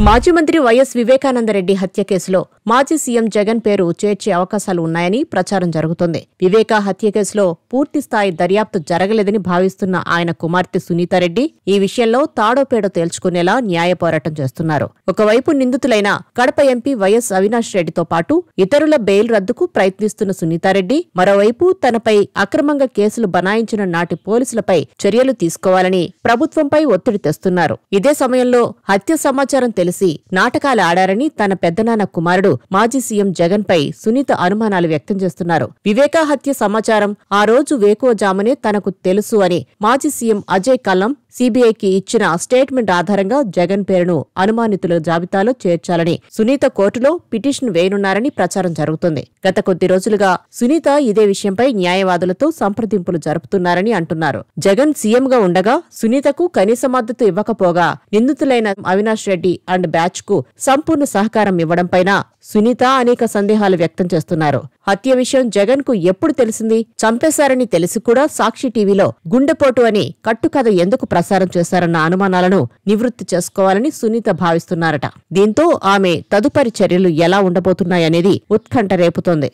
మాజీ మంత్రి వైఎస్ వివేకానందరెడ్డి హత్య కేసులో మాజీ సీఎం జగన్ పేరు చేర్చే అవకాశాలు ఉన్నాయని ప్రచారం జరుగుతోంది. వివేక హత్య కేసులో పూర్తిస్థాయి దర్యాప్తు జరగలేదని భావిస్తున్న ఆయన కుమార్తె సునీతారెడ్డి ఈ విషయంలో తాడోపేడో తేల్చుకునేలా న్యాయ పోరాటం చేస్తున్నారు. ఒకవైపు నిందితులైన కడప ఎంపీ వైఎస్ అవినాష్ రెడ్డితో పాటు ఇతరుల బెయిల్ రద్దుకు ప్రయత్నిస్తున్న సునీతారెడ్డి మరోవైపు తనపై అక్రమంగా కేసులు బనాయించిన నాటి పోలీసులపై చర్యలు తీసుకోవాలని ప్రభుత్వంపై ఒత్తిడి తెస్తున్నారు. ఇదే సమయంలో హత్య సమాచారం తెలిసి నాటకాలు ఆడారని తన పెద్దనాన్న కుమారుడు మాజీ సీఎం జగన్ పై సునీత అనుమానాలు వ్యక్తం చేస్తున్నారు. వివేకా హత్య సమాచారం ఆ రోజు వేకువజామునే తనకు తెలుసు అని మాజీ సీఎం అజయ్ కల్లం సీబీఐకి ఇచ్చిన స్టేట్మెంట్ ఆధారంగా జగన్ పేరును అనుమానితుల జాబితాలో చేర్చాలని సునీత కోర్టులో పిటిషన్ వేయనున్నారని ప్రచారం జరుగుతోంది. గత కొద్ది రోజులుగా సునీత ఇదే విషయంపై న్యాయవాదులతో సంప్రదింపులు జరుపుతున్నారని అంటున్నారు. జగన్ సీఎంగా ఉండగా సునీతకు కనీస మద్దతు ఇవ్వకపోగా నిందితులైన అవినాష్ రెడ్డి అండ్ బ్యాచ్ కు సంపూర్ణ సహకారం ఇవ్వడంపైన సునీత అనేక సందేహాలు వ్యక్తం చేస్తున్నారు. హత్య విషయం జగన్ కు ఎప్పుడు తెలిసింది? చంపేశారని తెలిసి కూడా సాక్షి టీవీలో గుండెపోటు అని కట్టుకథ ఎందుకు ప్రసారం చేశారన్న అనుమానాలను నివృత్తి చేసుకోవాలని సునీత భావిస్తున్నారట. దీంతో ఆమె తదుపరి చర్యలు ఎలా ఉండబోతున్నాయనేది ఉత్కంఠ రేపుతోంది.